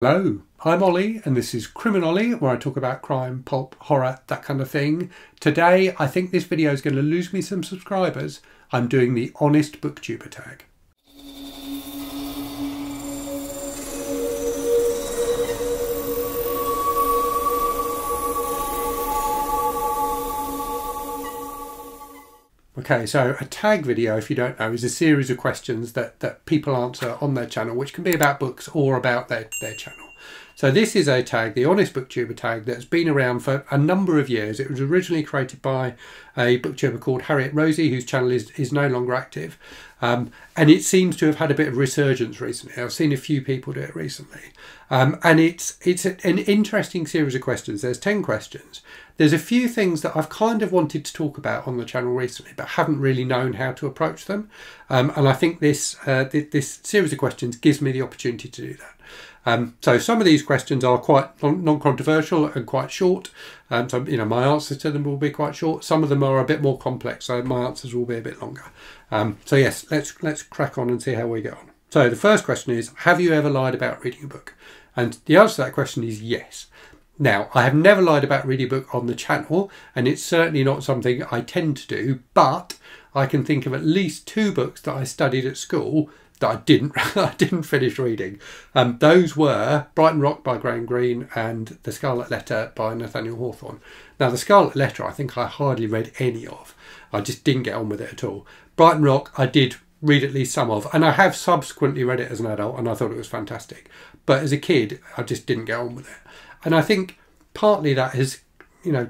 Hello, I'm Ollie and this is Criminolly, where I talk about crime, pulp, horror, that kind of thing. Today I think this video is going to lose me some subscribers. I'm doing the honest booktuber tag. Okay, so a tag video, if you don't know, is a series of questions that people answer on their channel, which can be about books or about their channel. So this is a tag, the Honest Booktuber tag, that's been around for a number of years. It was originally created by a booktuber called Harriet Rosie, whose channel is no longer active. And it seems to have had a bit of resurgence recently. I've seen a few people do it recently. And it's an interesting series of questions. There's 10 questions. There's a few things that I've kind of wanted to talk about on the channel recently, but haven't really known how to approach them. And I think this series of questions gives me the opportunity to do that. So some of these questions are quite non-controversial and quite short. So, you know, my answers to them will be quite short. Some of them are a bit more complex, so my answers will be a bit longer. So yes, let's crack on and see how we get on. So the first question is, have you ever lied about reading a book? And the answer to that question is yes. Now, I have never lied about reading a book on the channel, and it's certainly not something I tend to do, but I can think of at least 2 books that I studied at school that I didn't finish reading. Those were Brighton Rock by Graham Greene and The Scarlet Letter by Nathaniel Hawthorne. Now, The Scarlet Letter, I think I hardly read any of. I just didn't get on with it at all. Brighton Rock, I did read at least some of, and I have subsequently read it as an adult, and I thought it was fantastic. But as a kid, I just didn't get on with it. And I think partly that has, you know,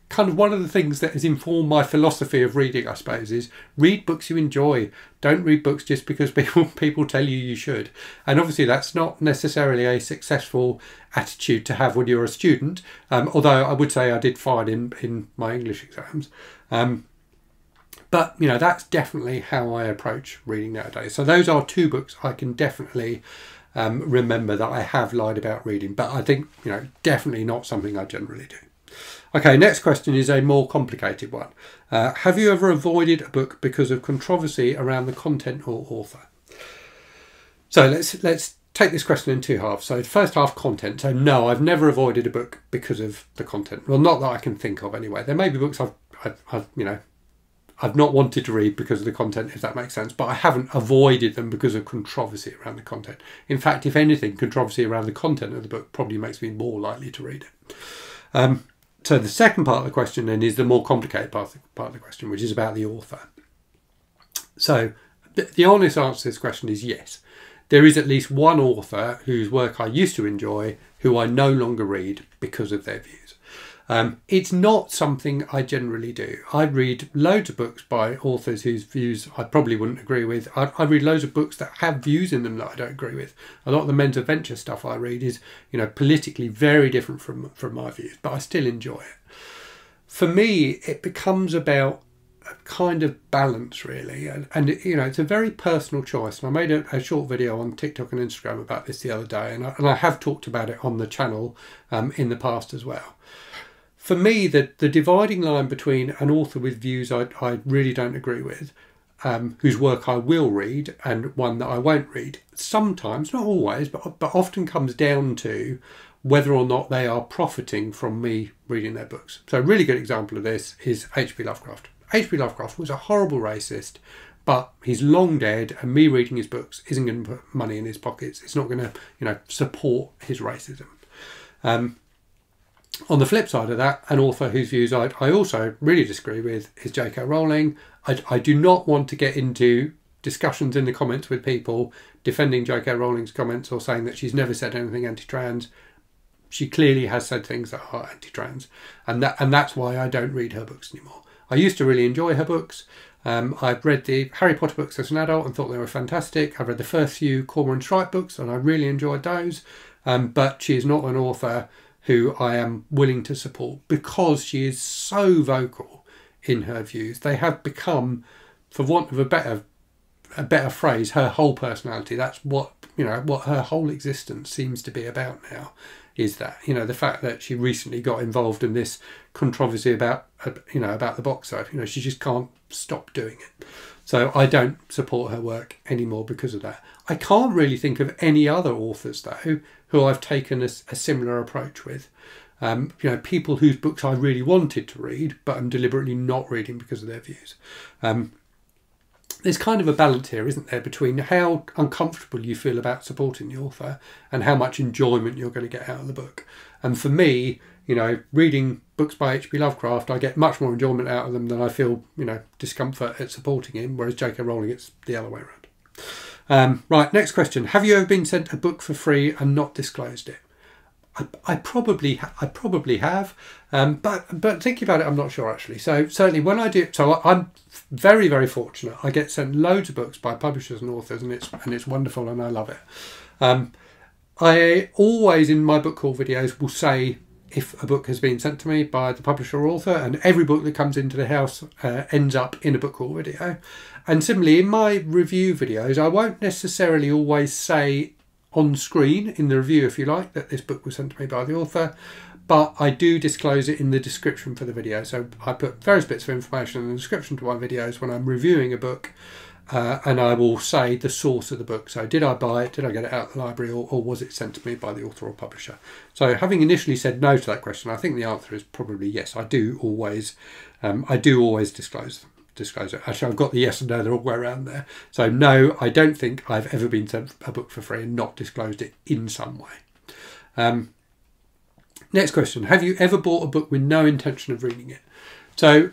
kind of one of the things that has informed my philosophy of reading, I suppose, is read books you enjoy. Don't read books just because people tell you should. And obviously that's not necessarily a successful attitude to have when you're a student, although I would say I did fine in my English exams. But, you know, that's definitely how I approach reading nowadays. So those are 2 books I can definitely remember that I have lied about reading. But I think, you know, definitely not something I generally do. Okay, next question is a more complicated one. Have you ever avoided a book because of controversy around the content or author? So let's take this question in 2 halves. So the first half, content. So no, I've never avoided a book because of the content. Well, not that I can think of anyway. There may be books I've not wanted to read because of the content, if that makes sense, but I haven't avoided them because of controversy around the content. In fact, if anything, controversy around the content of the book probably makes me more likely to read it. So the second part of the question then is the more complicated part of the question, which is about the author. So the honest answer to this question is yes. There is at least one author whose work I used to enjoy who I no longer read because of their views. It's not something I generally do. I read loads of books by authors whose views I probably wouldn't agree with. I read loads of books that have views in them that I don't agree with. A lot of the men's adventure stuff I read is, you know, politically very different from my views, but I still enjoy it. For me, it becomes about a kind of balance, really. And you know, it's a very personal choice. And I made a short video on TikTok and Instagram about this the other day, and I have talked about it on the channel in the past as well. For me, the dividing line between an author with views I really don't agree with, whose work I will read, and one that I won't read, sometimes, not always, but often comes down to whether or not they are profiting from me reading their books. So a really good example of this is H.P. Lovecraft. H.P. Lovecraft was a horrible racist, but he's long dead, and me reading his books isn't going to put money in his pockets. It's not going to, you know, support his racism. On the flip side of that, an author whose views I also really disagree with is J.K. Rowling. I do not want to get into discussions in the comments with people defending J.K. Rowling's comments or saying that she's never said anything anti-trans. She clearly has said things that are anti-trans, and that's why I don't read her books anymore. I used to really enjoy her books. I've read the Harry Potter books as an adult and thought they were fantastic. I've read the first few Cormoran Strike books and I really enjoyed those. But she is not an author who I am willing to support because she is so vocal in her views. They have become, for want of a better phrase, her whole personality. That's what, you know, what her whole existence seems to be about now, is that, you know, the fact that she recently got involved in this controversy about, you know, about the box set. You know, she just can't stop doing it. So I don't support her work anymore because of that. I can't really think of any other authors, though, who I've taken a similar approach with. You know, people whose books I really wanted to read, but I'm deliberately not reading because of their views. There's kind of a balance here, isn't there, between how uncomfortable you feel about supporting the author and how much enjoyment you're going to get out of the book. And for me, you know, reading books by H.P. Lovecraft, I get much more enjoyment out of them than I feel, you know, discomfort at supporting him, whereas J.K. Rowling, it's the other way around. Right, next question. Have you ever been sent a book for free and not disclosed it? I probably have, but thinking about it, I'm not sure actually. So certainly when I do, so I'm very, very fortunate. I get sent loads of books by publishers and authors, and it's wonderful, and I love it. I always in my book haul videos will say if a book has been sent to me by the publisher or author, and every book that comes into the house ends up in a book haul video. And similarly in my review videos, I won't necessarily always say on screen in the review, if you like, that this book was sent to me by the author, but I do disclose it in the description for the video. So I put various bits of information in the description to my videos when I'm reviewing a book, and I will say the source of the book. So did I buy it, did I get it out of the library, or was it sent to me by the author or publisher? So having initially said no to that question, I think the answer is probably yes. I do always disclose it. Actually, I've got the yes and no, they're all the way around there. So no, I don't think I've ever been sent a book for free and not disclosed it in some way. Next question. Have you ever bought a book with no intention of reading it? So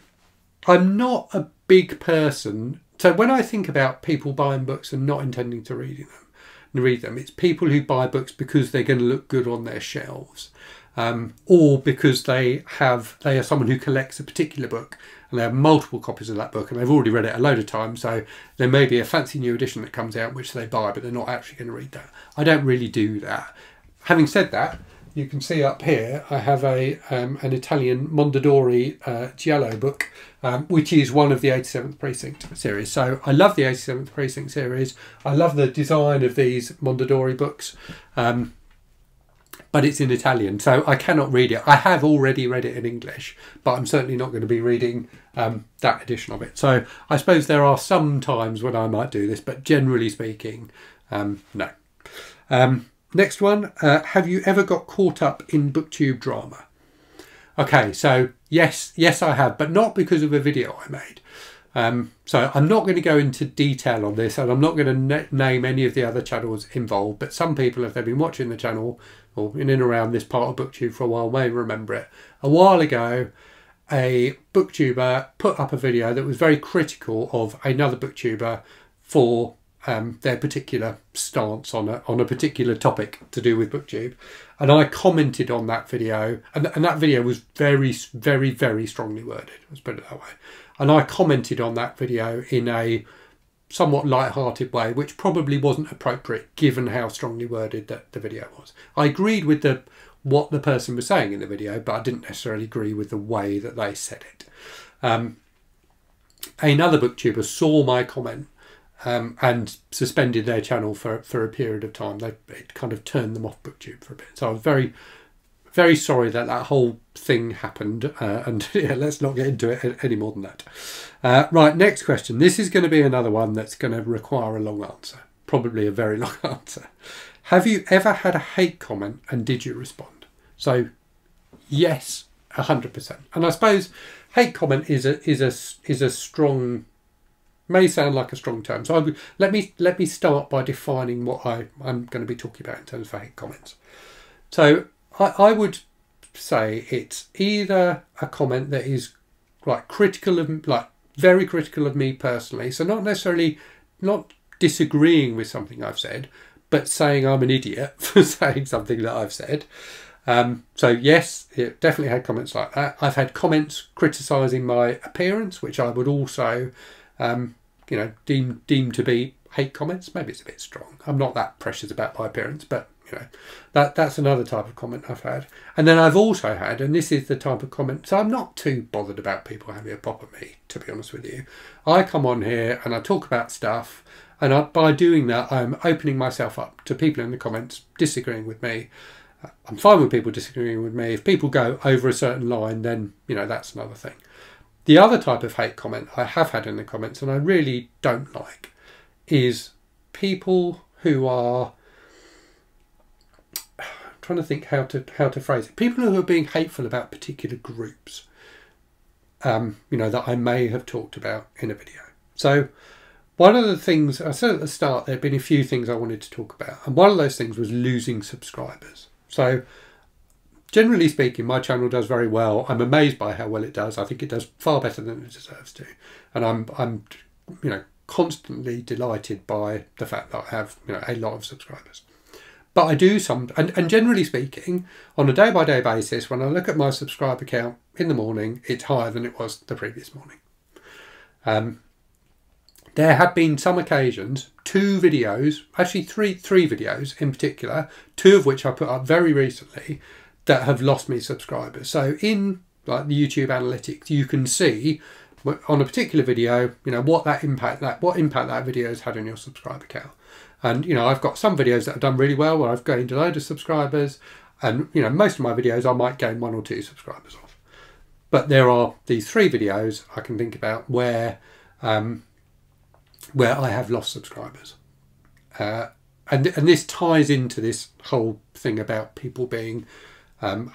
I'm not a big person. So when I think about people buying books and not intending to read them, it's people who buy books because they're going to look good on their shelves. Or because they are someone who collects a particular book and they have multiple copies of that book and they've already read it a load of times, so there may be a fancy new edition that comes out which they buy, but they're not actually going to read that. I don't really do that. Having said that, you can see up here I have an Italian Mondadori Giallo book, which is one of the 87th Precinct series. So I love the 87th Precinct series. I love the design of these Mondadori books. But it's in Italian, so I cannot read it. I have already read it in English, but I'm certainly not going to be reading that edition of it. So I suppose there are some times when I might do this, but generally speaking, no. Next one, have you ever got caught up in BookTube drama? Okay, so yes I have, but not because of a video I made. So I'm not going to go into detail on this, and I'm not going to name any of the other channels involved, but some people, if they've been watching the channel or in and around this part of BookTube for a while, may remember it. A while ago, a BookTuber put up a video that was very critical of another BookTuber for their particular stance on a particular topic to do with BookTube, and I commented on that video, and that video was very, very, very strongly worded, let's put it that way. And I commented on that video in a somewhat light-hearted way, which probably wasn't appropriate given how strongly worded that the video was. I agreed with what the person was saying in the video, but I didn't necessarily agree with the way that they said it. Another BookTuber saw my comment and suspended their channel for a period of time. It kind of turned them off BookTube for a bit. So I was very, very sorry that whole thing happened, and yeah, let's not get into it any more than that. Right, next question. This is going to be another one that's going to require a long answer, probably a very long answer. Have you ever had a hate comment and did you respond? So yes, 100%. And I suppose hate comment is a strong, may sound like a strong term. So let me start by defining what I'm going to be talking about in terms of hate comments. So I would say it's either a comment that is like very critical of me personally, so not disagreeing with something I've said, but saying I'm an idiot for saying something that I've said. So yes, it definitely had comments like that. I've had comments criticising my appearance, which I would also deem to be hate comments. Maybe it's a bit strong. I'm not that precious about my appearance, but that's another type of comment I've had. And then I've also had, and this is the type of comment, so I'm not too bothered about people having a pop at me, to be honest with you. I come on here and I talk about stuff, and by doing that I'm opening myself up to people in the comments disagreeing with me. I'm fine with people disagreeing with me. If people go over a certain line, then that's another thing. The other type of hate comment I have had in the comments, and I really don't like, is people who are, I'm trying to think how to phrase it, people who are being hateful about particular groups, you know, that I may have talked about in a video. So one of the things I said at the start, there had been a few things I wanted to talk about, and one of those things was losing subscribers. So generally speaking, my channel does very well. I'm amazed by how well it does. I think it does far better than it deserves to, and I'm you know, constantly delighted by the fact that I have, you know, a lot of subscribers. But I do and generally speaking, on a day-by-day basis, when I look at my subscriber count in the morning, it's higher than it was the previous morning. There have been some occasions, 2 videos, actually three videos in particular, 2 of which I put up very recently, that have lost me subscribers. So in like the YouTube analytics, you can see on a particular video, you know, what impact that video has had on your subscriber count. And, you know, I've got some videos that have done really well where I've gained a load of subscribers, and, you know, most of my videos I might gain 1 or 2 subscribers off. But there are these 3 videos I can think about where I have lost subscribers. And this ties into this whole thing about people being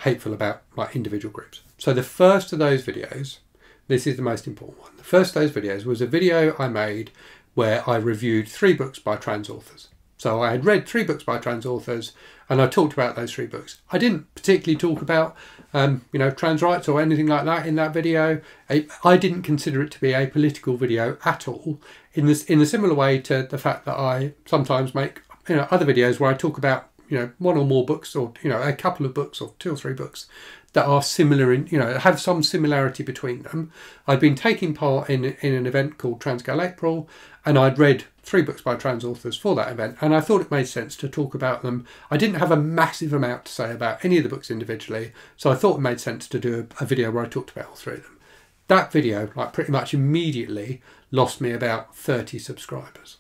hateful about like individual groups. So the first of those videos, this is the most important one. The first of those videos was a video I made where I reviewed 3 books by trans authors. So I had read 3 books by trans authors, and I talked about those 3 books. I didn't particularly talk about, you know, trans rights or anything like that in that video. I didn't consider it to be a political video at all, in a similar way to the fact that I sometimes make, you know, other videos where I talk about, you know, 1 or more books, or, you know, a couple of books or 2 or 3 books that are similar in, you know, have some similarity between them. I'd been taking part in an event called Trans Girl April, and I'd read 3 books by trans authors for that event, and I thought it made sense to talk about them. I didn't have a massive amount to say about any of the books individually, so I thought it made sense to do a video where I talked about all 3 of them. That video, like, pretty much immediately lost me about 30 subscribers.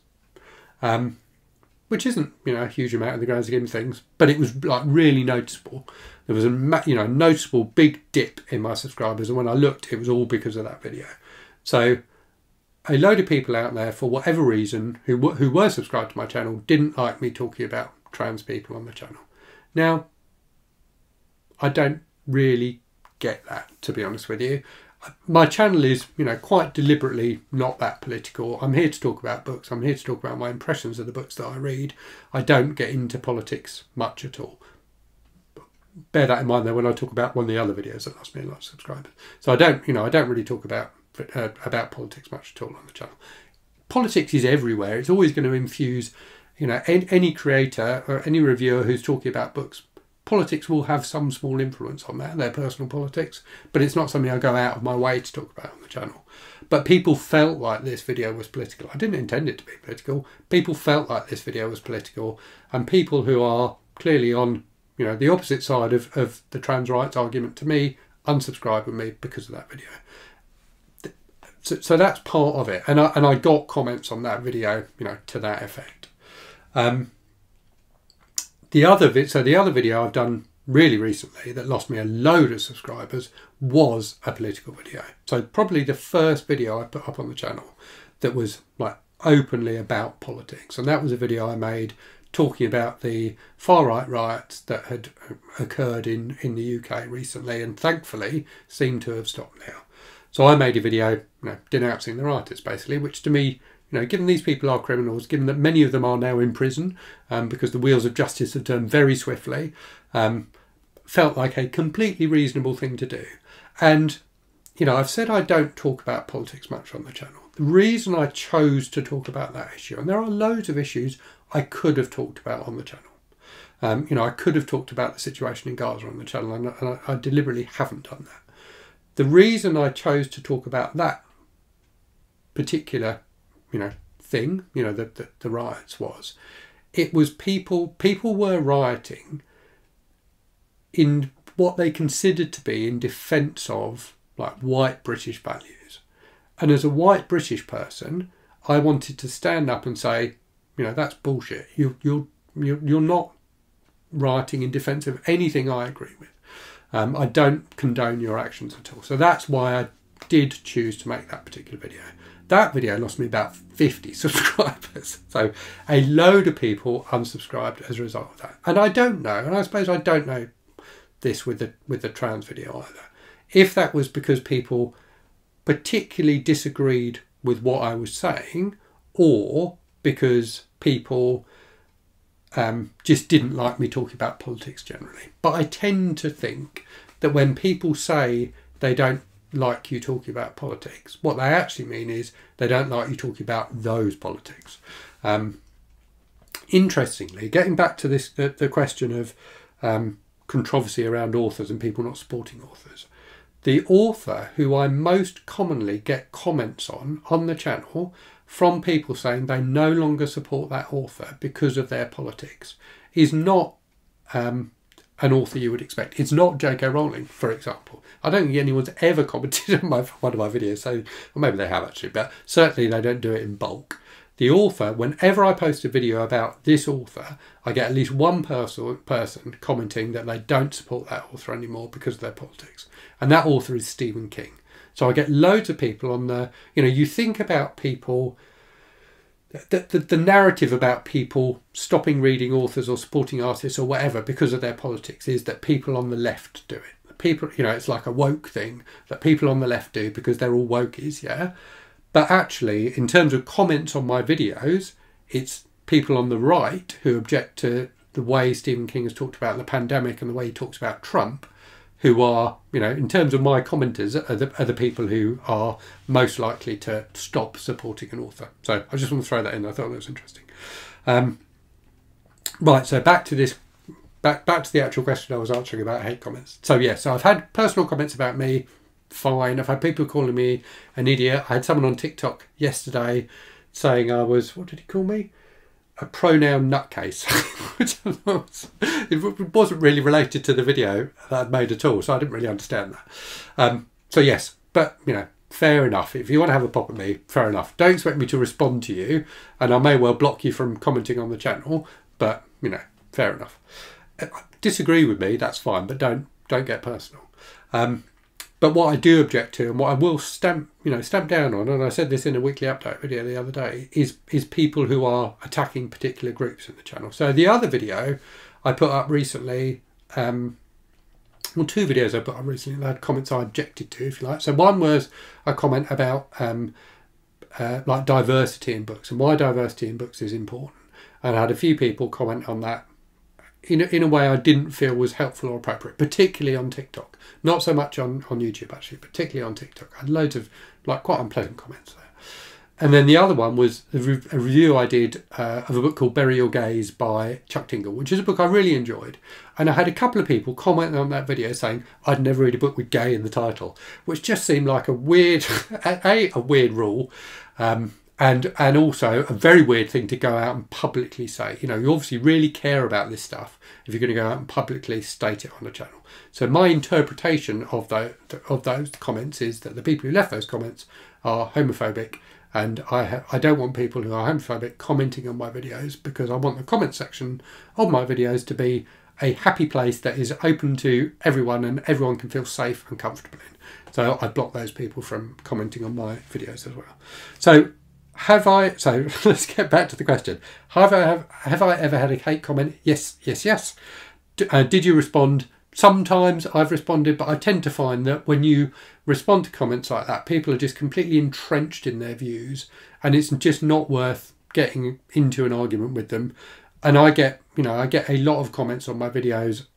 Which isn't, you know, a huge amount in the grand scheme of things, but it was like really noticeable. There was a, you know, noticeable big dip in my subscribers, and when I looked, it was all because of that video. So a load of people out there, for whatever reason, who were subscribed to my channel, didn't like me talking about trans people on the channel. Now, I don't really get that, to be honest with you. My channel is, you know, quite deliberately not that political. I'm here to talk about books. I'm here to talk about my impressions of the books that I read. I don't get into politics much at all. Bear that in mind though when I talk about one of the other videos that lost me a lot of subscribers. So I don't really talk about politics much at all on the channel. Politics is everywhere. It's always going to infuse, you know, any creator or any reviewer who's talking about books. Politics will have some small influence on that, their personal politics, but it's not something I go out of my way to talk about on the channel. But people felt like this video was political. I didn't intend it to be political. People felt like this video was political, and people who are clearly on, you know, the opposite side of the trans rights argument to me unsubscribed with me because of that video. So that's part of it, and I got comments on that video, you know, to that effect. The other video I've done really recently that lost me a load of subscribers was a political video. So probably the first video I put up on the channel that was like openly about politics, and that was a video I made talking about the far-right riots that had occurred in the UK recently, and thankfully seem to have stopped now. So I made a video, you know, denouncing the rioters, basically, which to me, you know, given these people are criminals, given that many of them are now in prison because the wheels of justice have turned very swiftly, felt like a completely reasonable thing to do. And, you know, I've said I don't talk about politics much on the channel. The reason I chose to talk about that issue, and there are loads of issues I could have talked about on the channel. You know, I could have talked about the situation in Gaza on the channel, and I deliberately haven't done that. The reason I chose to talk about that particular, you know, thing, you know, the riots was, it was people were rioting in what they considered to be in defence of like white British values. And as a white British person, I wanted to stand up and say, you know, that's bullshit. You're not rioting in defence of anything I agree with. I don't condone your actions at all. So that's why did choose to make that particular video. That video lost me about 50 subscribers. So a load of people unsubscribed as a result of that. And I don't know, and I suppose I don't know this with the trans video either, if that was because people particularly disagreed with what I was saying, or because people just didn't like me talking about politics generally. But I tend to think that when people say they don't like you talking about politics, what they actually mean is they don't like you talking about those politics. Interestingly, getting back to this, the question of controversy around authors and people not supporting authors, the author who I most commonly get comments on the channel from people saying they no longer support that author because of their politics is not an author you would expect. It's not J.K. Rowling, for example. I don't think anyone's ever commented on one of my videos, so, or maybe they have actually, but certainly they don't do it in bulk. The author, whenever I post a video about this author, I get at least one person commenting that they don't support that author anymore because of their politics. And that author is Stephen King. So I get loads of people on the, you think about people, the narrative about people stopping reading authors or supporting artists or whatever because of their politics is that people on the left do it. People, it's like a woke thing that people on the left do because they're all wokies, yeah? But actually, in terms of comments on my videos, it's people on the right who object to the way Stephen King has talked about the pandemic and the way he talks about Trump, who are, in terms of my commenters, are the people who are most likely to stop supporting an author. So I just want to throw that in. I thought that was interesting. Right, so back to this, back to the actual question I was answering about hate comments. So yeah, so I've had personal comments about me. Fine. I've had people calling me an idiot. I had someone on TikTok yesterday saying I was, what did he call me? A pronoun nutcase, which it wasn't really related to the video that I'd made at all, so I didn't really understand that. So yes, but fair enough. If you want to have a pop at me, fair enough. Don't expect me to respond to you, and I may well block you from commenting on the channel, but fair enough. Disagree with me, that's fine, but don't get personal. But what I do object to, and what I will stamp down on, and I said this in a weekly update video the other day, is people who are attacking particular groups in the channel. So the other video I put up recently, well, two videos I put up recently that had comments I objected to, if you like. So one was a comment about like diversity in books and why diversity in books is important. And I had a few people comment on that in a way I didn't feel was helpful or appropriate, particularly on TikTok. Not so much on YouTube, actually, particularly on TikTok. I had loads of quite unpleasant comments there. And then the other one was a review I did of a book called Bury Your Gaze by Chuck Tingle, which is a book I really enjoyed. And I had a couple of people comment on that video saying I'd never read a book with gay in the title, which just seemed like a weird, a weird rule. And also a very weird thing to go out and publicly say. You obviously really care about this stuff if you're going to go out and publicly state it on the channel. So my interpretation of those comments is that the people who left those comments are homophobic, and I don't want people who are homophobic commenting on my videos, because I want the comment section of my videos to be a happy place that is open to everyone and everyone can feel safe and comfortable in. So I block those people from commenting on my videos as well. So let's get back to the question. Have I ever had a hate comment? Yes. Did you respond? Sometimes I've responded, but I tend to find that when you respond to comments like that, people are just completely entrenched in their views, and it's just not worth getting into an argument with them. And I get a lot of comments on my videos.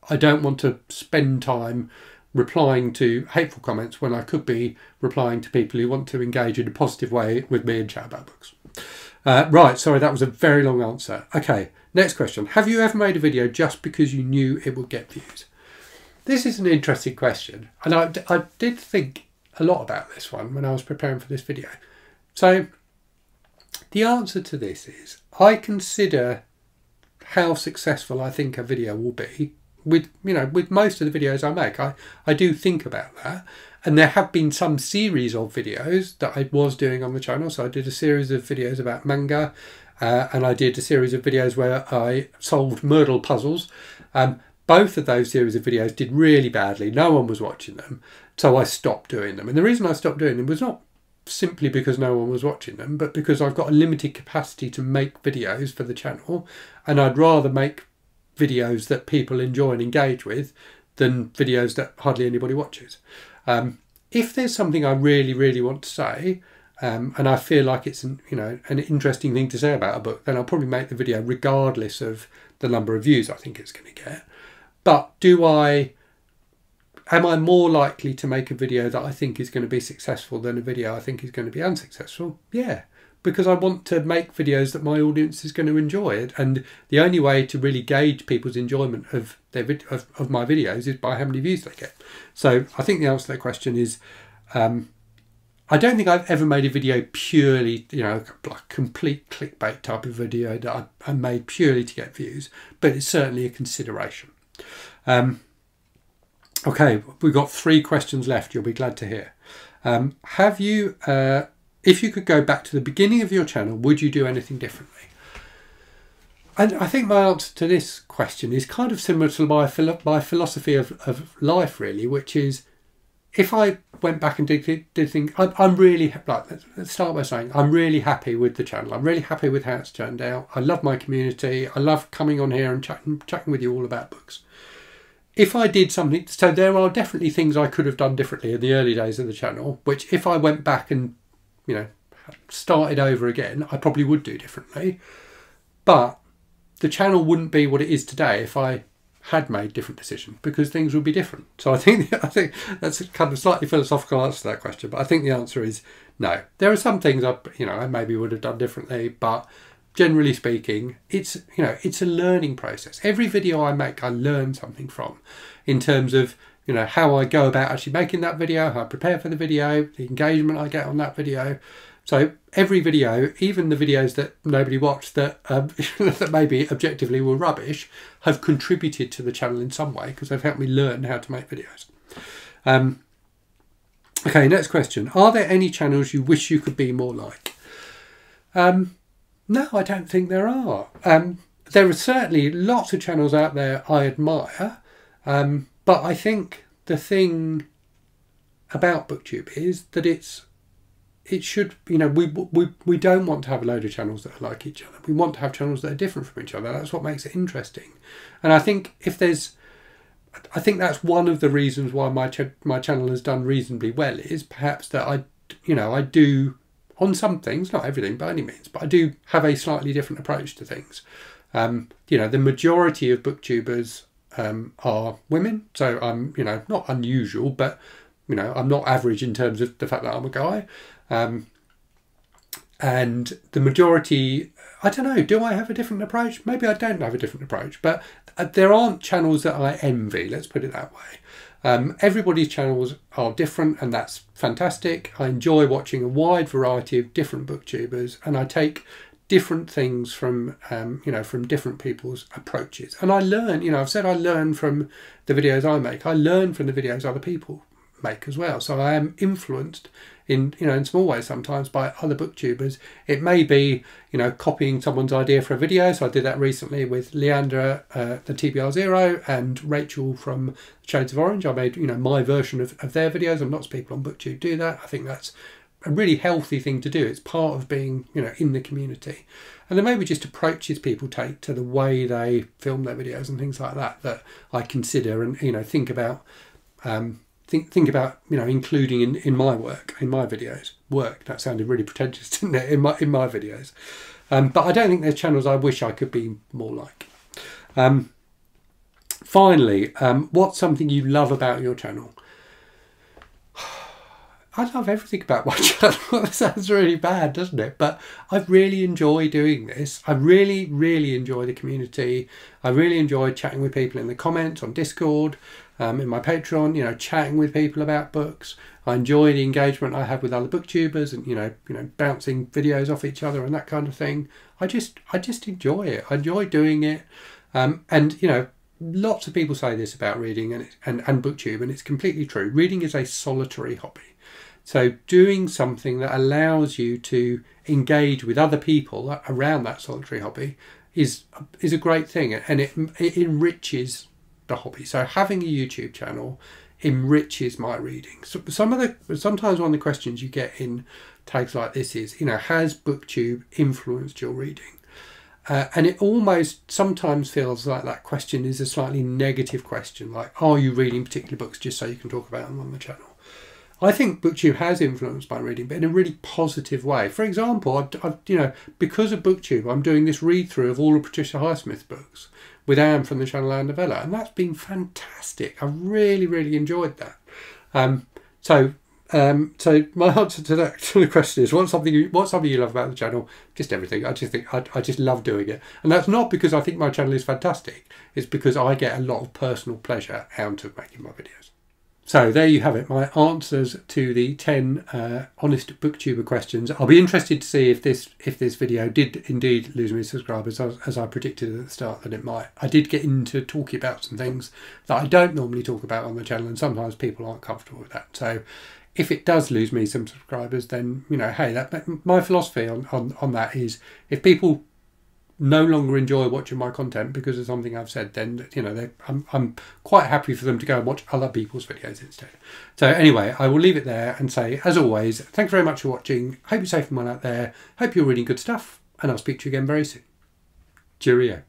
I don't want to spend time replying to hateful comments when I could be replying to people who want to engage in a positive way with me and chat about books. Right, sorry, that was a very long answer. Okay, next question. Have you ever made a video just because you knew it would get views? This is an interesting question, and I did think a lot about this one when I was preparing for this video. So the answer to this is I consider how successful I think a video will be with most of the videos I make. I do think about that, and there have been some series of videos that I was doing on the channel. So I did a series of videos about manga, and I did a series of videos where I solved Myrtle puzzles, both of those series of videos did really badly. No one was watching them. So I stopped doing them. And the reason I stopped doing them was not simply because no one was watching them, but because I've got a limited capacity to make videos for the channel. And I'd rather make videos that people enjoy and engage with than videos that hardly anybody watches. If there's something I really, really want to say, and I feel like it's an interesting thing to say about a book, then I'll probably make the video regardless of the number of views I think it's going to get. But am I more likely to make a video that I think is going to be successful than a video I think is going to be unsuccessful? Yeah, because I want to make videos that my audience is going to enjoy. And the only way to really gauge people's enjoyment of of my videos is by how many views they get. So I think the answer to that question is, I don't think I've ever made a video purely, like a complete clickbait type of video that I made purely to get views, but it's certainly a consideration. Okay, we've got 3 questions left, you'll be glad to hear. Have you, if you could go back to the beginning of your channel, would you do anything differently? And I think my answer to this question is kind of similar to my philosophy of life, really, which is, if I went back and did things, I'm really, let's start by saying, I'm really happy with the channel. I'm really happy with how it's turned out. I love my community. I love coming on here and chatting with you all about books. If I did something, so there are definitely things I could have done differently in the early days of the channel, which if I went back and, started over again, I probably would do differently. But the channel wouldn't be what it is today if I had made different decisions, because things would be different. So I think that's a kind of slightly philosophical answer to that question, but I think the answer is no. There are some things I maybe would have done differently, but generally speaking, it's a learning process. Every video I make, I learn something from, in terms of how I go about actually making that video, how I prepare for the video, the engagement I get on that video. So every video, even the videos that nobody watched that that maybe objectively were rubbish, have contributed to the channel in some way, because they've helped me learn how to make videos. Okay, next question. Are there any channels you wish you could be more like? No, I don't think there are. There are certainly lots of channels out there I admire, but I think the thing about BookTube is that it should, we don't want to have a load of channels that are like each other. We want to have channels that are different from each other. That's what makes it interesting. And I think I think that's one of the reasons why my channel has done reasonably well, is perhaps that I do, on some things, not everything by any means, but I do have a slightly different approach to things. The majority of booktubers are women, so I'm, not unusual, but I'm not average in terms of the fact that I'm a guy. And the majority, I don't know, do I have a different approach? Maybe I don't have a different approach, but there aren't channels that I envy, let's put it that way. Everybody's channels are different, and that's fantastic. I enjoy watching a wide variety of different booktubers, and I take different things from, from different people's approaches. And I learn, I've said I learn from the videos I make. I learn from the videos other people make as well. So I am influenced in small ways sometimes by other booktubers. It may be copying someone's idea for a video. So I did that recently with Leandra, the TBR Zero, and Rachel from Shades of Orange. I made my version of their videos, and lots of people on BookTube do that. I think that's a really healthy thing to do. It's part of being in the community. And there may be just approaches people take to the way they film their videos and things like that I consider and think about. Think about including in my work, in my videos. That sounded really pretentious, didn't it? In my videos, but I don't think there's channels I wish I could be more like. Finally, what's something you love about your channel? I love everything about my channel. That sounds really bad, doesn't it? But I really enjoy doing this. I really, really enjoy the community. I really enjoy chatting with people in the comments on Discord, in my Patreon, chatting with people about books. I enjoy the engagement I have with other booktubers and, bouncing videos off each other and that kind of thing. I just enjoy it. I enjoy doing it. And, lots of people say this about reading and BookTube, and it's completely true. Reading is a solitary hobby. So doing something that allows you to engage with other people around that solitary hobby is a great thing, and it enriches the hobby. So having a YouTube channel enriches my reading. So sometimes one of the questions you get in tags like this is, you know, has BookTube influenced your reading? And it almost sometimes feels like that question is a slightly negative question, like, are you reading particular books just so you can talk about them on the channel? I think BookTube has influenced my reading, but in a really positive way. For example, I've you know, because of BookTube, I'm doing this read through of all of Patricia Highsmith's books with Anne from the Channel Land Novella, and that's been fantastic. I've really enjoyed that. So my answer to the question is, what's something you love about the channel? Just everything. I just love doing it, and that's not because I think my channel is fantastic. It's because I get a lot of personal pleasure out of making my videos. So there you have it, my answers to the 10 honest booktuber questions. I'll be interested to see if this video did indeed lose me subscribers, as I predicted at the start that it might. I did get into talking about some things that I don't normally talk about on the channel, and sometimes people aren't comfortable with that. So if it does lose me some subscribers, then, you know, hey, my philosophy on that is, if people no longer enjoy watching my content because of something I've said, then, you know, I'm quite happy for them to go and watch other people's videos instead. So anyway, I will leave it there and say, as always, thanks very much for watching. Hope you're safe and well out there. Hope you're reading good stuff, and I'll speak to you again very soon. Cheerio.